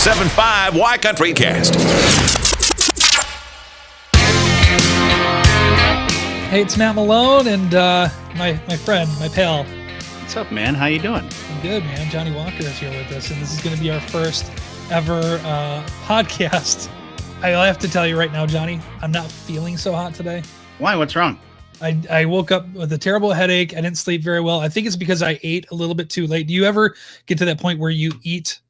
97.5 Y CountryCast. Hey, it's Matt Malone and my friend, my pal. What's up, man? How you doing? I'm good, man. Johnny Walker is here with us, and this is going to be our first ever podcast. I have to tell you right now, Johnny, I'm not feeling so hot today. Why? What's wrong? I woke up with a terrible headache. I didn't sleep very well. I think it's because I ate a little bit too late. Do you ever get to that point where you eat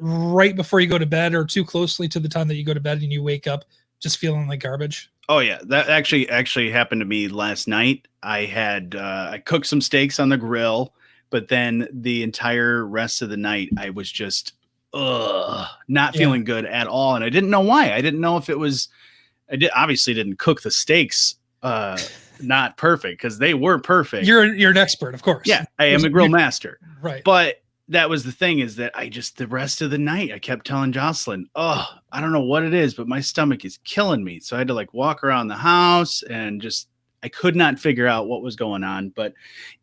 right before you go to bed or too closely to the time that you go to bed and you wake up just feeling like garbage? Oh yeah, that actually happened to me last night. I had I cooked some steaks on the grill, but then the entire rest of the night I was just not feeling good at all, and I didn't know why. I didn't know if it was obviously didn't cook the steaks not perfect, because they were perfect. You're an expert, of course. Yeah, I am a grill master. Right. But that was the thing, is that the rest of the night, I kept telling Jocelyn, I don't know what it is, but my stomach is killing me. So I had to walk around the house and I could not figure out what was going on. But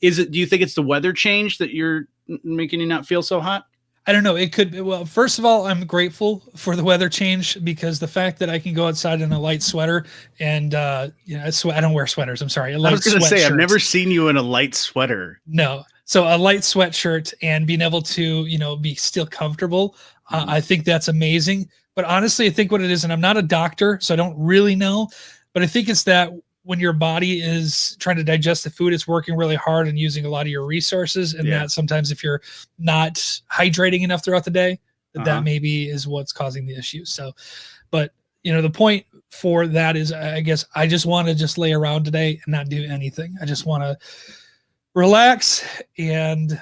do you think it's the weather change that you're making you not feel so hot? I don't know. It could be. Well, first of all, I'm grateful for the weather change, because the fact that I can go outside in a light sweater and, I don't wear sweaters. I'm sorry. I was going to say, I've never seen you in a light sweater. No. So a light sweatshirt and being able to, be still comfortable. I think that's amazing. But honestly, I think what it is, and I'm not a doctor, so I don't really know, but I think it's that when your body is trying to digest the food, it's working really hard and using a lot of your resources. And that sometimes if you're not hydrating enough throughout the day, that maybe is what's causing the issue. So, but the point for that is, I guess I just want to just lay around today and not do anything. I just want to relax and,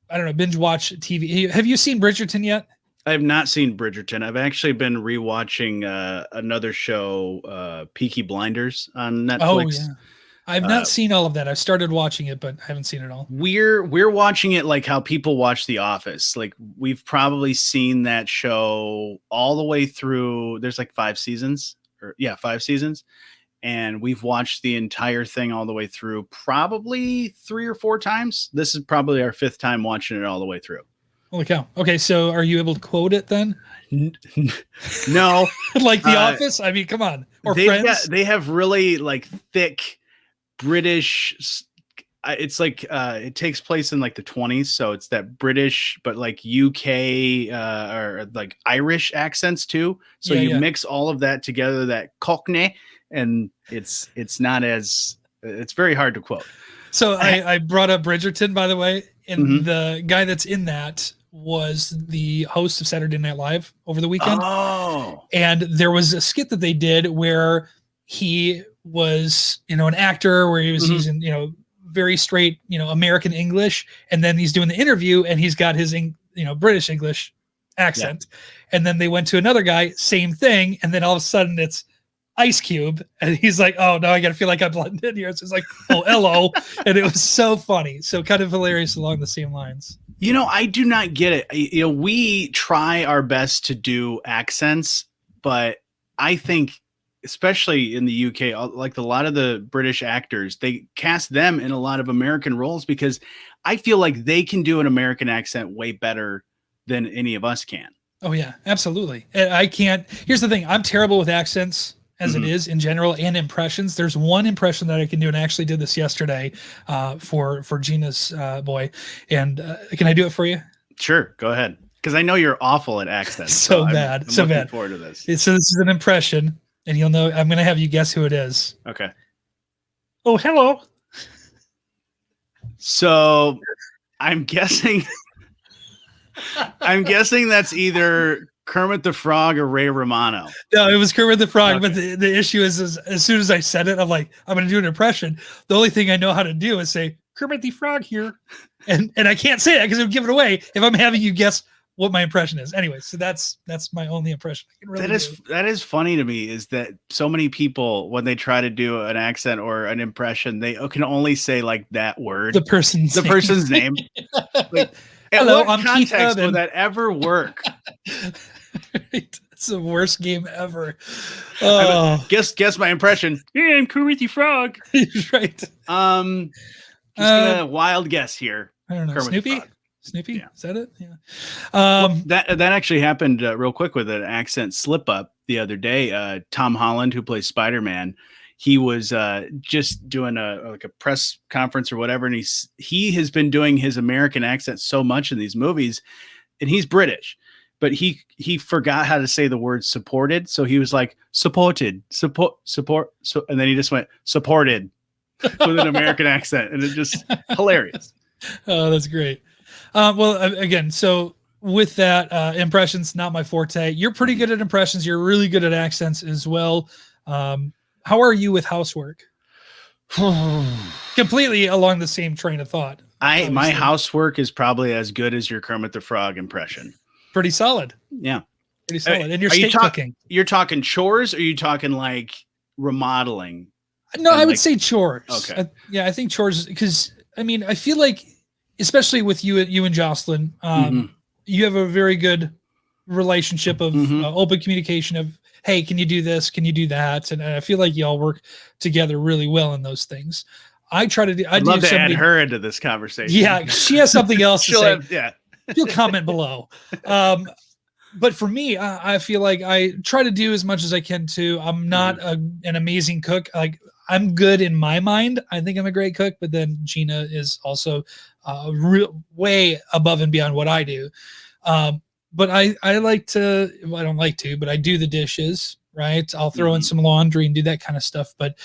I don't know, binge watch TV. Have you seen Bridgerton yet? I have not seen Bridgerton. I've actually been rewatching another show, Peaky Blinders on Netflix. Oh, yeah. I've not seen all of that. I've started watching it, but I haven't seen it all. We're watching it like how people watch The Office. Like, we've probably seen that show all the way through. There's 5 seasons. 5 seasons. And we've watched the entire thing all the way through probably 3 or 4 times. This is probably our 5th time watching it all the way through. Holy cow. Okay, so are you able to quote it then? No. Like The Office? I mean, come on. Or Friends? They have really thick British. It's it takes place in the 20s, so it's that British, but UK or Irish accents too. So you mix all of that together, that Cockney, and it's not as, it's very hard to quote. So I brought up Bridgerton, by the way, and the guy that's in that was the host of Saturday Night Live over the weekend. Oh. And there was a skit that they did where he was, an actor, where he was using, very straight, American English. And then he's doing the interview and he's got his, British English accent. Yeah. And then they went to another guy, same thing. And then all of a sudden it's Ice Cube. And he's like, oh, no, I got to feel like I'm blended in here. So it's like, oh, hello. And it was so funny. So kind of hilarious along the same lines. I do not get it. We try our best to do accents, but I think, especially in the UK, a lot of the British actors, they cast them in a lot of American roles because I feel like they can do an American accent way better than any of us can. Oh, yeah, absolutely. I can't. Here's the thing. I'm terrible with accents as it is in general, and impressions. There's one impression that I can do, and I actually did this yesterday for Gina's boy. And can I do it for you? Sure, go ahead. Because I know you're awful at accents. so bad. I'm looking bad. forward to this. So this is an impression, and you'll know. I'm going to have you guess who it is. Okay. Oh, hello. So I'm guessing. I'm guessing that's either Kermit the Frog or Ray Romano. No, it was Kermit the Frog. Okay. But the issue is as soon as I said it, I'm like, I'm going to do an impression. The only thing I know how to do is say Kermit the Frog here, and I can't say that because it would give it away if I'm having you guess what my impression is. Anyway, so that's my only impression I can really do. That is funny to me, is that so many people, when they try to do an accent or an impression, they can only say that word, the person's name. Hello, what context would that ever work? Right. It's the worst game ever. Guess my impression. Yeah, I'm Kermit the Frog. Right. Just a wild guess here. I don't know. Kermit Snoopy? Snoopy? Yeah. Is that it? Yeah. That actually happened real quick with an accent slip up the other day. Tom Holland, who plays Spider-Man, he was just doing a press conference or whatever, and he has been doing his American accent so much in these movies, and he's British, but he forgot how to say the word supported, so he was like support, and then he just went supported with an American accent, and it's just hilarious. Oh, that's great. Well, again, so with that, impressions, not my forte. You're pretty good at impressions. You're really good at accents as well. How are you with housework? Completely along the same train of thought. My housework is probably as good as your Kermit the Frog impression. Pretty solid. Yeah. Pretty solid. And your Are steak cooking. You're talking chores, or are you talking like remodeling? No, I would say chores. Okay. I think chores, because I mean, I feel like, especially with you and Jocelyn, you have a very good relationship of open communication of, hey, can you do this? Can you do that? And I feel like y'all work together really well in those things. I'd love to add her into this conversation. Yeah, she has something else to say. She'll comment below. But for me, I feel like I try to do as much as I can too. I'm not an amazing cook. Like, I'm good in my mind. I think I'm a great cook, but then Gina is also way above and beyond what I do. But I like to, well, I don't like to, but I do the dishes, right? I'll throw in some laundry and do that kind of stuff. But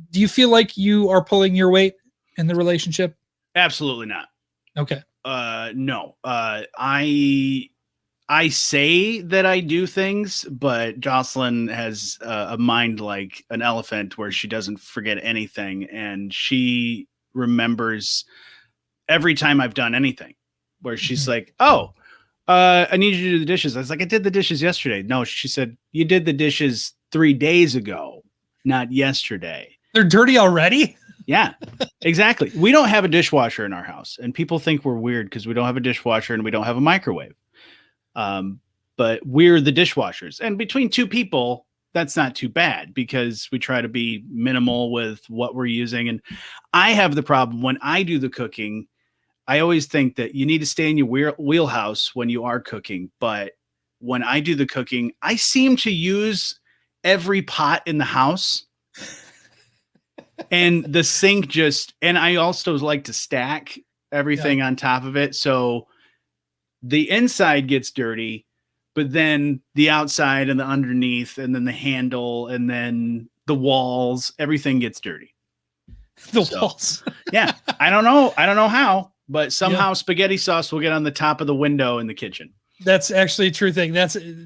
do you feel like you are pulling your weight in the relationship? Absolutely not. Okay. No. I say that I do things, but Jocelyn has a mind like an elephant where she doesn't forget anything. And she remembers every time I've done anything, where she's like, oh, I need you to do the dishes. I was like, I did the dishes yesterday. No, she said, you did the dishes 3 days ago, not yesterday. They're dirty already? Yeah, exactly. We don't have a dishwasher in our house, and people think we're weird because we don't have a dishwasher and we don't have a microwave. But we're the dishwashers, and between two people, that's not too bad because we try to be minimal with what we're using. And I have the problem when I do the cooking. I always think that you need to stay in your wheelhouse when you are cooking. But when I do the cooking, I seem to use every pot in the house. And the sink and I also like to stack everything on top of it. So the inside gets dirty, but then the outside and the underneath, and then the handle, and then the walls, everything gets dirty. Walls. Yeah. I don't know how, but somehow spaghetti sauce will get on the top of the window in the kitchen. That's actually a true thing.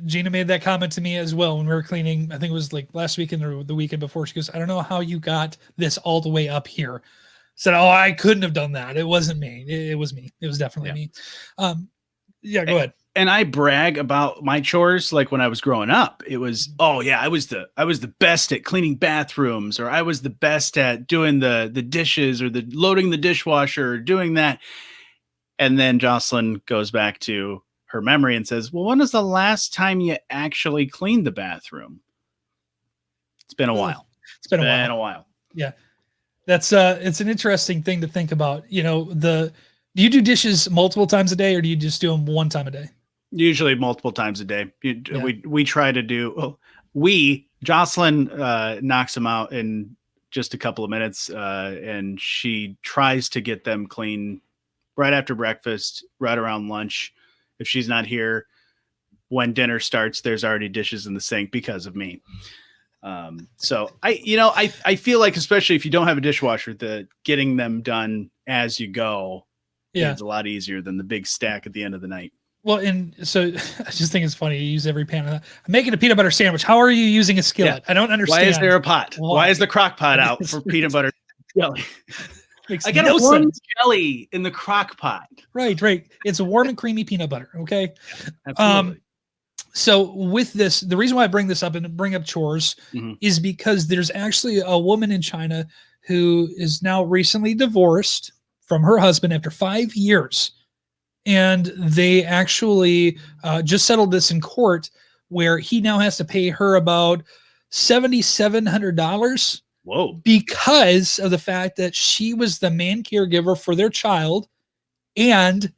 Gina made that comment to me as well when we were cleaning. I think it was like last weekend or the weekend before. She goes, I don't know how you got this all the way up here. Said, oh, I couldn't have done that. It wasn't me. It was me. It was definitely me. Go ahead. And I brag about my chores. Like when I was growing up, it was, oh yeah, I was the best at cleaning bathrooms, or I was the best at doing the dishes, or the loading the dishwasher, or doing that. And then Jocelyn goes back to her memory and says, well, when was the last time you actually cleaned the bathroom? It's been a while. It's been a while. Yeah. That's it's an interesting thing to think about. You know, do you do dishes multiple times a day, or do you just do them one time a day? Usually multiple times a day. We try to do, Jocelyn knocks them out in just a couple of minutes, and she tries to get them clean right after breakfast, right around lunch. If she's not here when dinner starts, there's already dishes in the sink because of me. So I feel like, especially if you don't have a dishwasher, getting them done as you go is a lot easier than the big stack at the end of the night. Well, and so I just think it's funny. You use every pan. I'm making a peanut butter sandwich. How are you using a skillet? I don't understand. Why is there a pot? Why is the crock pot out for peanut butter jelly? I got a warm jelly in the crock pot. Right. It's a warm and creamy peanut butter. Okay. Absolutely. So with this, the reason why I bring this up and bring up chores is because there's actually a woman in China who is now recently divorced from her husband after 5 years. And they actually just settled this in court, where he now has to pay her about $7,700. Whoa. Because of the fact that she was the main caregiver for their child, and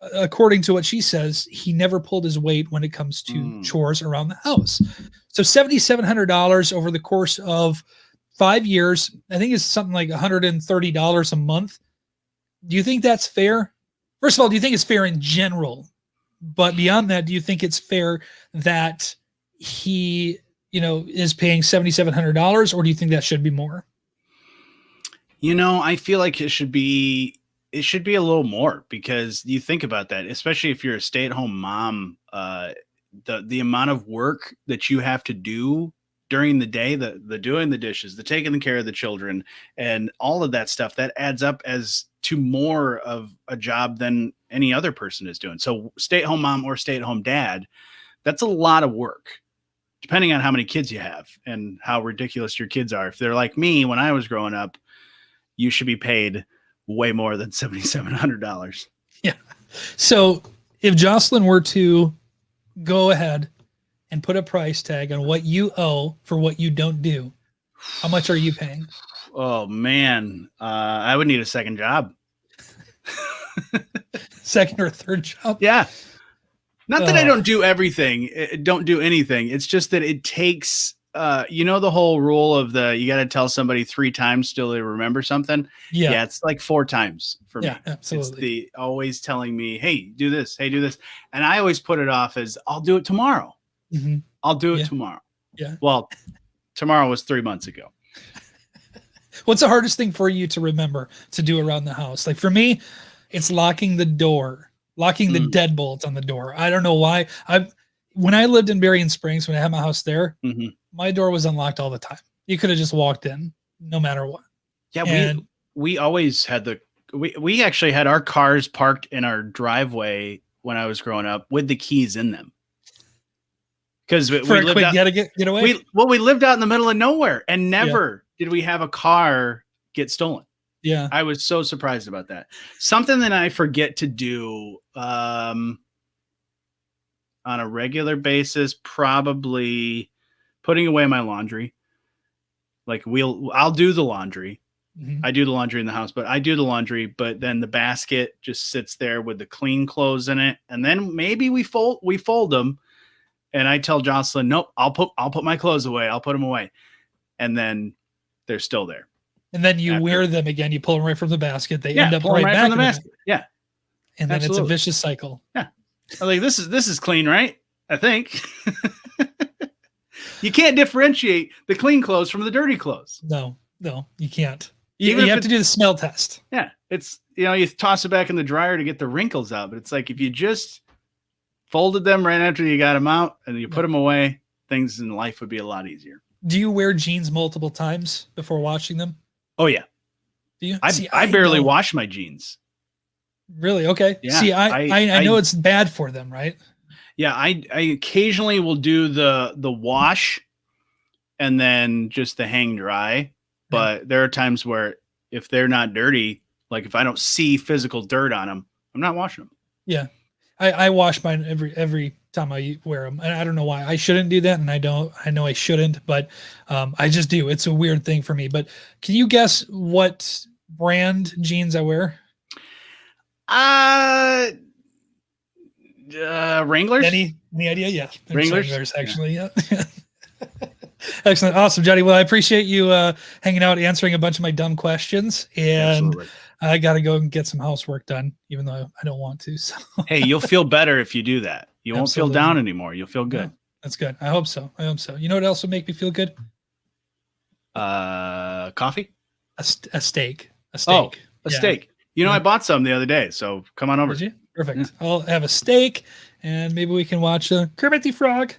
according to what she says, he never pulled his weight when it comes to chores around the house. So $7,700 over the course of 5 years, I think it's something like $130 a month. Do you think that's fair? First of all, do you think it's fair in general? But beyond that, do you think it's fair that he, is paying $7,700, or do you think that should be more? I feel like it should be a little more, because you think about that, especially if you're a stay-at-home mom, the amount of work that you have to do during the day, the doing the dishes, the taking care of the children, and all of that stuff, that adds up as to more of a job than any other person is doing. So stay-at-home mom or stay-at-home dad, that's a lot of work, depending on how many kids you have and how ridiculous your kids are. If they're like me when I was growing up, you should be paid way more than $7,700. Yeah. So if Jocelyn were to go ahead and put a price tag on what you owe for what you don't do, how much are you paying? Oh man, I would need a second job. Second or third job? Yeah. Not that I don't do everything, don't do anything. It's just that it takes, the whole rule of you got to tell somebody 3 times till they remember something. Yeah. It's like 4 times for me. Absolutely. It's the always telling me, hey, do this. Hey, do this. And I always put it off as, I'll do it tomorrow. Mm-hmm. I'll do it tomorrow. Yeah. Well, tomorrow was 3 months ago. What's the hardest thing for you to remember to do around the house? Like for me, it's locking the door, locking the deadbolt on the door. I don't know why. When I lived in Berrien Springs, when I had my house there, my door was unlocked all the time. You could have just walked in no matter what. Yeah. We always had we actually had our cars parked in our driveway when I was growing up with the keys in them. Because we lived out, getaway. We lived out in the middle of nowhere, and never did we have a car get stolen. Yeah, I was so surprised about that. Something that I forget to do on a regular basis, probably putting away my laundry. Like I'll do the laundry. Mm-hmm. I do the laundry in the house, but I do the laundry. But then the basket just sits there with the clean clothes in it, and then maybe we fold them. And I tell Jocelyn, nope, I'll put my clothes away. I'll put them away. And then they're still there. And then you wear them again. You pull them right from the basket. They end up right back from the basket. Yeah. And then it's a vicious cycle. Yeah. I'm like, this is clean, right? I think. You can't differentiate the clean clothes from the dirty clothes. No, you can't. You have to do the smell test. Yeah. It's, you toss it back in the dryer to get the wrinkles out. But it's like, if you just folded them right after you got them out and you put them away, things in life would be a lot easier. Do you wear jeans multiple times before washing them? Oh yeah. Do you? I barely wash my jeans. Really? Okay. Yeah, See, I know it's bad for them, right? Yeah. I occasionally will do the wash and then just the hang dry. But there are times where if they're not dirty, like if I don't see physical dirt on them, I'm not washing them. Yeah. I wash mine every time I wear them, and I don't know why. I shouldn't do that, and I know I shouldn't, but I just do. It's a weird thing for me. But can you guess what brand jeans I wear? Wranglers. Any idea? Yeah, Wranglers. Actually, yeah. Excellent, awesome, Johnny. Well, I appreciate you hanging out, answering a bunch of my dumb questions, and. Absolutely. I got to go and get some housework done, even though I don't want to. So. Hey, you'll feel better if you do that. You won't feel down anymore. You'll feel good. Yeah, that's good. I hope so. You know what else would make me feel good? Coffee? A steak. Oh, a steak. I bought some the other day, so come on over. Did you? Perfect. Yeah. I'll have a steak, and maybe we can watch Kermit the Frog.